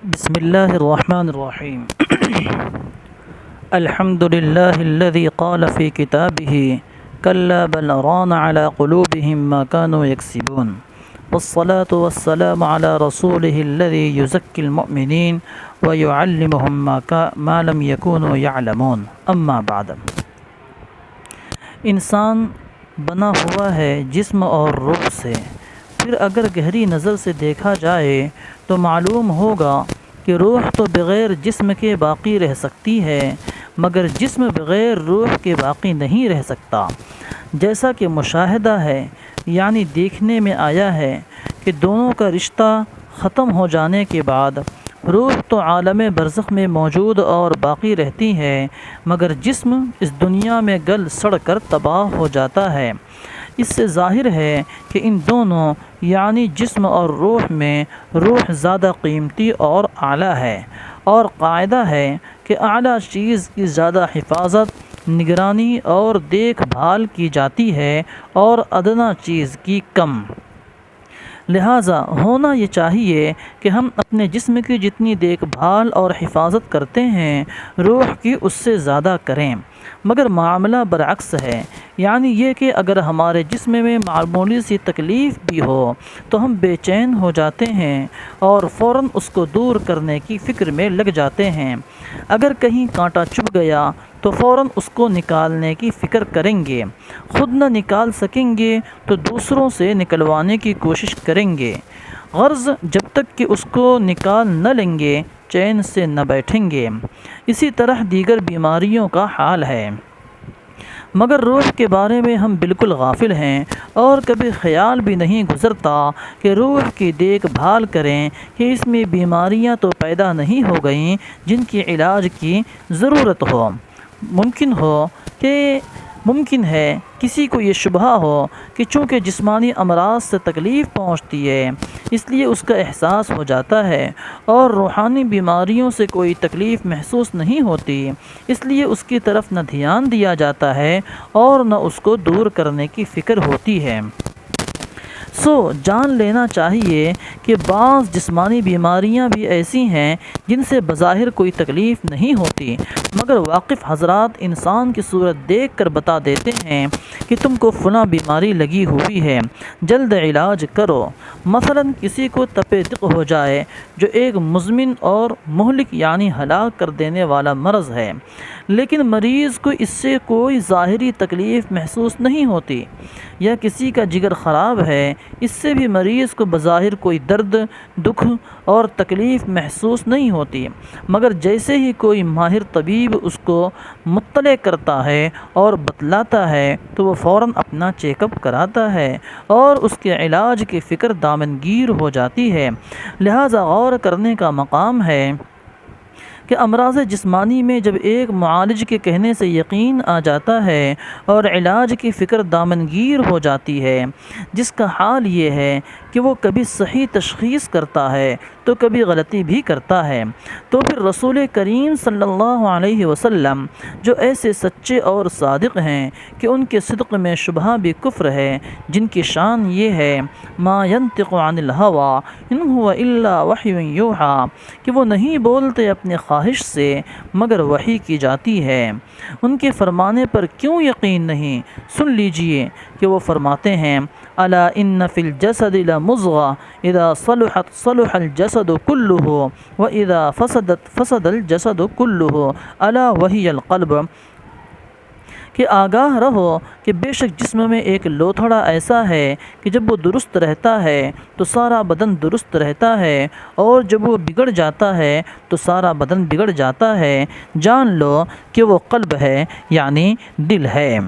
بسم اللہ الرحمن الرحیم الحمد للہ الذی قال فی کتابہ کلا بل ران علی قلوبہم ما كانوا یکسبون والصلاة والسلام علی رسولہ الذی یزکی المؤمنین ویعلمہم ما لم یکونوا یعلمون اما بعد۔ انسان بنا ہوا ہے جسم اور روح سے، پھر اگر گہری نظر سے دیکھا جائے تو معلوم ہوگا کہ روح تو بغیر جسم کے باقی رہ سکتی ہے، مگر جسم بغیر روح کے باقی نہیں رہ سکتا۔ جیسا کہ مشاہدہ ہے، یعنی دیکھنے میں آیا ہے کہ دونوں کا رشتہ ختم ہو جانے کے بعد روح تو عالم برزخ میں موجود اور باقی رہتی ہے، مگر جسم اس دنیا میں گل سڑ کر تباہ ہو جاتا ہے۔ اس سے ظاہر ہے کہ ان دونوں یعنی جسم اور روح میں روح زیادہ قیمتی اور اعلیٰ ہے، اور قاعدہ ہے کہ اعلیٰ چیز کی زیادہ حفاظت، نگرانی اور دیکھ بھال کی جاتی ہے اور ادنیٰ چیز کی کم۔ لہٰذا ہونا یہ چاہیے کہ ہم اپنے جسم کی جتنی دیکھ بھال اور حفاظت کرتے ہیں روح کی اس سے زیادہ کریں، مگر معاملہ برعکس ہے، یعنی یہ کہ اگر ہمارے جسم میں معمولی سی تکلیف بھی ہو تو ہم بے چین ہو جاتے ہیں اور فوراً اس کو دور کرنے کی فکر میں لگ جاتے ہیں۔ اگر کہیں کانٹا چبھ گیا تو فوراً اس کو نکالنے کی فکر کریں گے، خود نہ نکال سکیں گے تو دوسروں سے نکلوانے کی کوشش کریں گے، غرض جب تک کہ اس کو نکال نہ لیں گے چین سے نہ بیٹھیں گے۔ اسی طرح دیگر بیماریوں کا حال ہے، مگر روح کے بارے میں ہم بالکل غافل ہیں اور کبھی خیال بھی نہیں گزرتا کہ روح کی دیکھ بھال کریں کہ اس میں بیماریاں تو پیدا نہیں ہو گئیں جن کی علاج کی ضرورت ہو۔ ممکن ہے کسی کو یہ شبہ ہو کہ چونکہ جسمانی امراض سے تکلیف پہنچتی ہے اس لیے اس کا احساس ہو جاتا ہے، اور روحانی بیماریوں سے کوئی تکلیف محسوس نہیں ہوتی، اس لیے اس کی طرف نہ دھیان دیا جاتا ہے اور نہ اس کو دور کرنے کی فکر ہوتی ہے۔ جان لینا چاہیے کہ بعض جسمانی بیماریاں بھی ایسی ہیں جن سے بظاہر کوئی تکلیف نہیں ہوتی، مگر واقف حضرات انسان کی صورت دیکھ کر بتا دیتے ہیں کہ تم کو فلاں بیماری لگی ہوئی ہے، جلد علاج کرو۔ مثلا کسی کو تپ دق ہو جائے جو ایک مزمن اور مہلک یعنی ہلاک کر دینے والا مرض ہے، لیکن مریض کو اس سے کوئی ظاہری تکلیف محسوس نہیں ہوتی، یا کسی کا جگر خراب ہے، اس سے بھی مریض کو بظاہر کوئی درد، دکھ اور تکلیف محسوس نہیں ہوتی، مگر جیسے ہی کوئی ماہر طبیب اس کو مطلع کرتا ہے اور بتلاتا ہے تو وہ فوراً اپنا چیک اپ کراتا ہے اور اس کے علاج کی فکر دامنگیر ہو جاتی ہے۔ لہٰذا غور کرنے کا مقام ہے کہ امراض جسمانی میں جب ایک معالج کے کہنے سے یقین آ جاتا ہے اور علاج کی فکر دامنگیر ہو جاتی ہے، جس کا حال یہ ہے کہ وہ کبھی صحیح تشخیص کرتا ہے تو کبھی غلطی بھی کرتا ہے، تو پھر رسول کریم صلی اللہ علیہ وسلم جو ایسے سچے اور صادق ہیں کہ ان کے صدق میں شبہ بھی کفر ہے، جن کی شان یہ ہے ما ینطق عن الہوی ان هو الا وحی یوحی، کہ وہ نہیں بولتے اپنے خواہش سے مگر وحی کی جاتی ہے، ان کے فرمانے پر کیوں یقین نہیں؟ سن لیجئے کہ وہ فرماتے ہیں الا ان فی الجسد لمضغہ اذا صلحت صلح الجسد کلہ واذا فسدت فسد الجسد کلہ الا وہی القلب، کہ آگاہ رہو کہ بے شک جسم میں ایک لوتھڑا ایسا ہے کہ جب وہ درست رہتا ہے تو سارا بدن درست رہتا ہے، اور جب وہ بگڑ جاتا ہے تو سارا بدن بگڑ جاتا ہے، جان لو کہ وہ قلب ہے یعنی دل ہے۔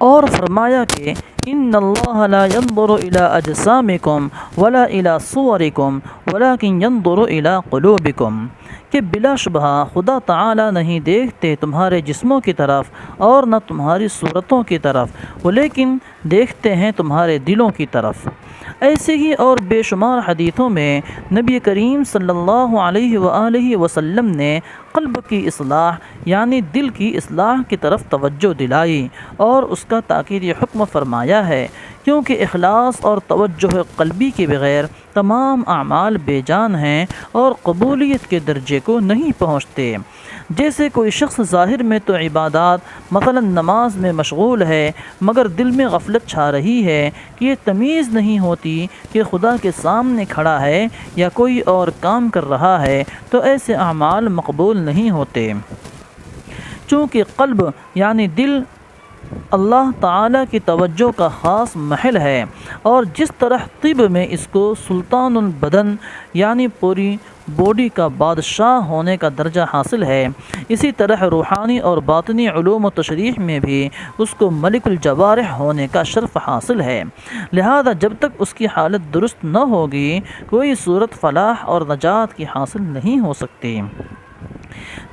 اور فرمایا کہ ان اللہ لا ينظر الى اجسامکم ولا الى صورکم ولکن ينظر الى قلوبکم، کہ بلا شبہ خدا تعالی نہیں دیکھتے تمہارے جسموں کی طرف اور نہ تمہاری صورتوں کی طرف، وہ لیکن دیکھتے ہیں تمہارے دلوں کی طرف۔ ایسے ہی اور بے شمار حدیثوں میں نبی کریم صلی اللہ علیہ وآلہ وسلم نے قلب کی اصلاح یعنی دل کی اصلاح کی طرف توجہ دلائی اور اس کا تاکیدی حکم فرمایا ہے، کیونکہ اخلاص اور توجہ قلبی کے بغیر تمام اعمال بے جان ہیں اور قبولیت کے درجے کو نہیں پہنچتے۔ جیسے کوئی شخص ظاہر میں تو عبادات مثلا نماز میں مشغول ہے، مگر دل میں غفلت چھا رہی ہے کہ یہ تمیز نہیں ہوتی کہ خدا کے سامنے کھڑا ہے یا کوئی اور کام کر رہا ہے، تو ایسے اعمال مقبول نہیں ہوتے۔ چونکہ قلب یعنی دل اللہ تعالیٰ کی توجہ کا خاص محل ہے، اور جس طرح طب میں اس کو سلطان البدن یعنی پوری باڈی کا بادشاہ ہونے کا درجہ حاصل ہے، اسی طرح روحانی اور باطنی علوم و تشریح میں بھی اس کو ملک الجوارح ہونے کا شرف حاصل ہے۔ لہذا جب تک اس کی حالت درست نہ ہوگی، کوئی صورت فلاح اور نجات کی حاصل نہیں ہو سکتی۔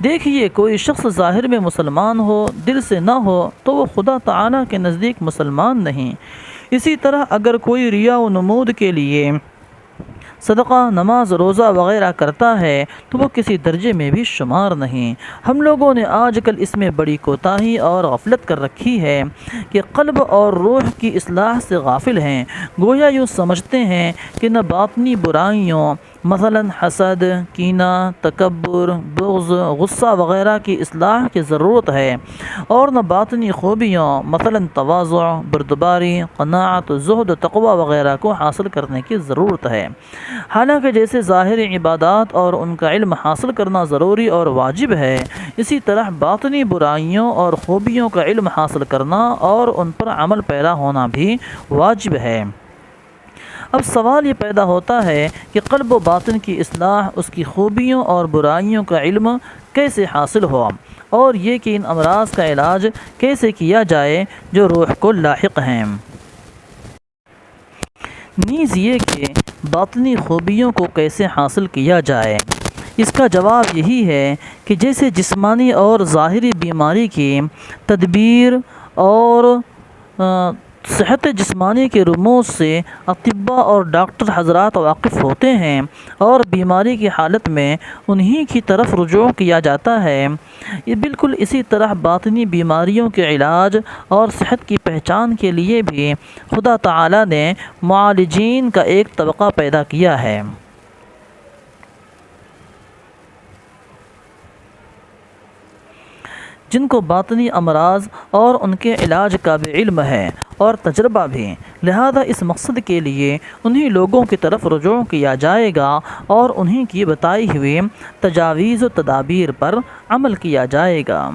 دیکھیے، کوئی شخص ظاہر میں مسلمان ہو، دل سے نہ ہو، تو وہ خدا تعالیٰ کے نزدیک مسلمان نہیں۔ اسی طرح اگر کوئی ریا و نمود کے لیے صدقہ، نماز، روزہ وغیرہ کرتا ہے تو وہ کسی درجے میں بھی شمار نہیں۔ ہم لوگوں نے آج کل اس میں بڑی کوتاہی اور غفلت کر رکھی ہے کہ قلب اور روح کی اصلاح سے غافل ہیں، گویا یوں سمجھتے ہیں کہ نہ باطنی برائیوں مثلا حسد، کینہ، تکبر، بغض، غصہ وغیرہ کی اصلاح کی ضرورت ہے، اور نہ باطنی خوبیوں مثلا تواضع، بردباری، قناعت، زہد، تقوی وغیرہ کو حاصل کرنے کی ضرورت ہے۔ حالانکہ جیسے ظاہری عبادات اور ان کا علم حاصل کرنا ضروری اور واجب ہے، اسی طرح باطنی برائیوں اور خوبیوں کا علم حاصل کرنا اور ان پر عمل پیرا ہونا بھی واجب ہے۔ اب سوال یہ پیدا ہوتا ہے کہ قلب و باطن کی اصلاح، اس کی خوبیوں اور برائیوں کا علم کیسے حاصل ہوا، اور یہ کہ ان امراض کا علاج کیسے کیا جائے جو روح کو لاحق ہیں۔ نیز یہ کہ باطنی خوبیوں کو کیسے حاصل کیا جائے، اس کا جواب یہی ہے کہ جیسے جسمانی اور ظاہری بیماری کی تدبیر اور صحت جسمانی کے رموز سے اطباء اور ڈاکٹر حضرات واقف ہوتے ہیں اور بیماری کی حالت میں انہی کی طرف رجوع کیا جاتا ہے، یہ بالکل اسی طرح باطنی بیماریوں کے علاج اور صحت کی پہچان کے لیے بھی خدا تعالیٰ نے معالجین کا ایک طبقہ پیدا کیا ہے۔ جن کو باطنی امراض اور ان کے علاج کا بھی علم ہے اور تجربہ بھی، لہذا اس مقصد کے لیے انہی لوگوں کی طرف رجوع کیا جائے گا اور انہی کی بتائی ہوئی تجاویز و تدابیر پر عمل کیا جائے گا۔